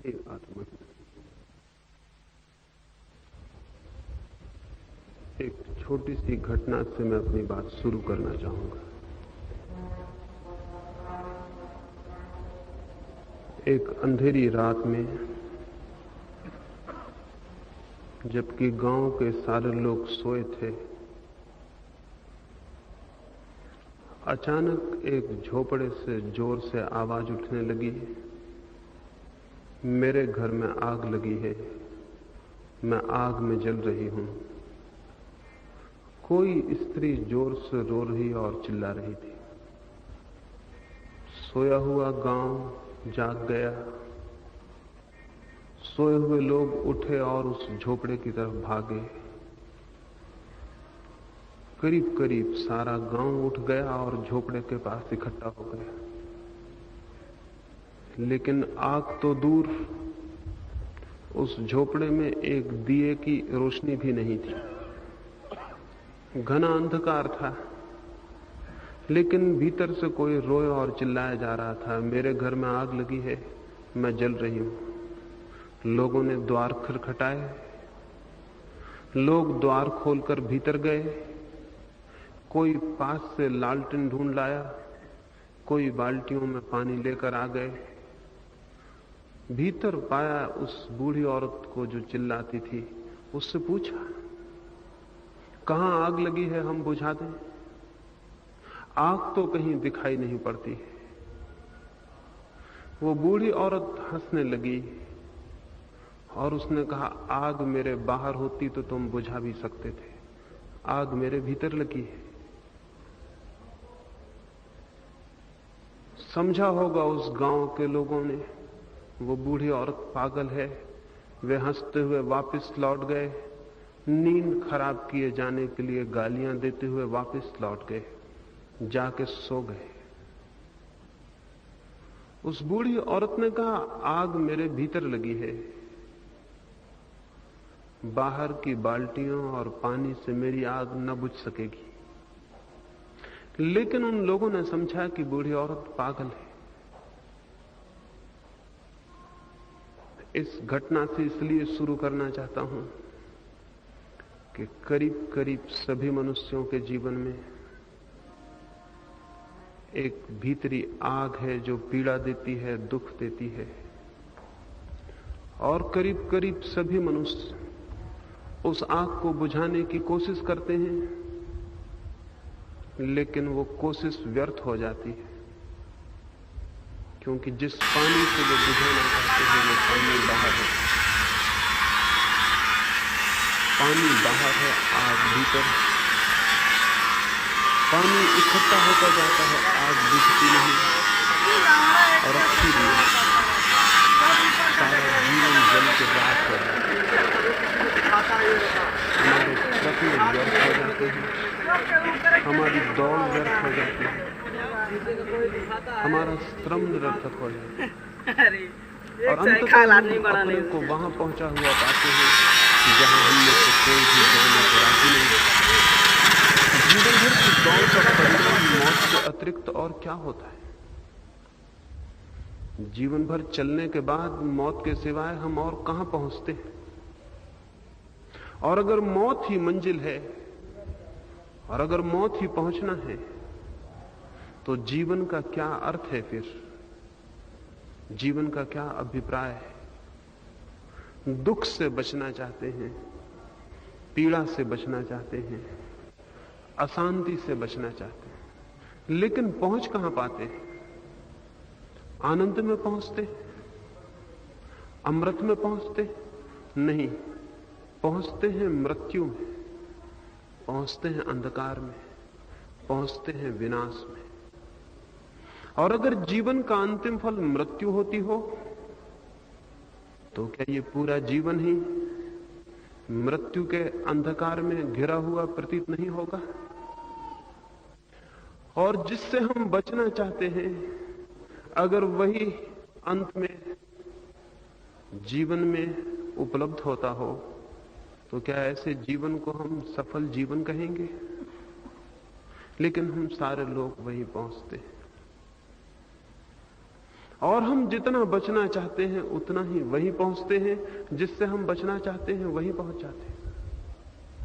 एक आत्मा एक छोटी सी घटना से मैं अपनी बात शुरू करना चाहूंगा। एक अंधेरी रात में जबकि गांव के सारे लोग सोए थे, अचानक एक झोपड़े से जोर से आवाज उठने लगी, मेरे घर में आग लगी है, मैं आग में जल रही हूं। कोई स्त्री जोर से रो रही और चिल्ला रही थी। सोया हुआ गांव जाग गया। सोए हुए लोग उठे और उस झोपड़े की तरफ भागे। करीब करीब सारा गांव उठ गया और झोपड़े के पास इकट्ठा हो गया। लेकिन आग तो दूर, उस झोपड़े में एक दिए की रोशनी भी नहीं थी। घना अंधकार था, लेकिन भीतर से कोई रोए और चिल्लाया जा रहा था, मेरे घर में आग लगी है, मैं जल रही हूं। लोगों ने द्वार खटखटाए। लोग द्वार खोलकर भीतर गए। कोई पास से लालटेन ढूंढ लाया, कोई बाल्टियों में पानी लेकर आ गए। भीतर पाया उस बूढ़ी औरत को जो चिल्लाती थी। उससे पूछा, कहां आग लगी है, हम बुझा दें? आग तो कहीं दिखाई नहीं पड़ती। वो बूढ़ी औरत हंसने लगी और उसने कहा, आग मेरे बाहर होती तो तुम बुझा भी सकते थे, आग मेरे भीतर लगी है। समझा होगा उस गांव के लोगों ने, वो बूढ़ी औरत पागल है। वे हंसते हुए वापस लौट गए। नींद खराब किए जाने के लिए गालियां देते हुए वापस लौट गए, जाके सो गए। उस बूढ़ी औरत ने कहा, आग मेरे भीतर लगी है, बाहर की बाल्टियों और पानी से मेरी आग न बुझ सकेगी। लेकिन उन लोगों ने समझा कि बूढ़ी औरत पागल है। इस घटना से इसलिए शुरू करना चाहता हूं कि करीब करीब सभी मनुष्यों के जीवन में एक भीतरी आग है जो पीड़ा देती है, दुख देती है। और करीब करीब सभी मनुष्य उस आग को बुझाने की कोशिश करते हैं, लेकिन वो कोशिश व्यर्थ हो जाती है, क्योंकि जिस पानी से वो बुझाना चाहते हैं वो पानी बाहर है। पानी बाहर है, आग भीतर। पानी इकट्ठा होता जाता है, आग बुझती नहीं और अच्छी भी सारा जीवन जल के राख हो जाता है। हमारे प्रश्न व्यर्थ हो जाते हैं, हमारी दौड़ व्यर्थ हो जाती है, हमारा श्रम निरर्थक हो जाता है और अंततः अपने को वहां पहुंचा हुआ पाते हैं जहां हमने से कोई भी जाने को राजी नहीं। जीवन भर की दौड़ का परिणाम मौत के अतिरिक्त और क्या होता है? जीवन भर चलने के बाद मौत के सिवाय हम और कहां पहुंचते हैं? और अगर मौत ही मंजिल है और अगर मौत ही पहुंचना है, तो जीवन का क्या अर्थ है? फिर जीवन का क्या अभिप्राय है? दुख से बचना चाहते हैं, पीड़ा से बचना चाहते हैं, अशांति से बचना चाहते हैं, लेकिन पहुंच कहां पाते हैं? आनंद में पहुंचते, अमृत में पहुंचते? नहीं, पहुंचते हैं मृत्यु में, पहुंचते हैं अंधकार में, पहुंचते हैं विनाश में। और अगर जीवन का अंतिम फल मृत्यु होती हो, तो क्या ये पूरा जीवन ही मृत्यु के अंधकार में घिरा हुआ प्रतीत नहीं होगा? और जिससे हम बचना चाहते हैं, अगर वही अंत में जीवन में उपलब्ध होता हो, तो क्या ऐसे जीवन को हम सफल जीवन कहेंगे? लेकिन हम सारे लोग वहीं पहुंचते हैं। और हम जितना बचना चाहते हैं उतना ही वहीं पहुंचते हैं, जिससे हम बचना चाहते हैं वहीं पहुंच जाते हैं।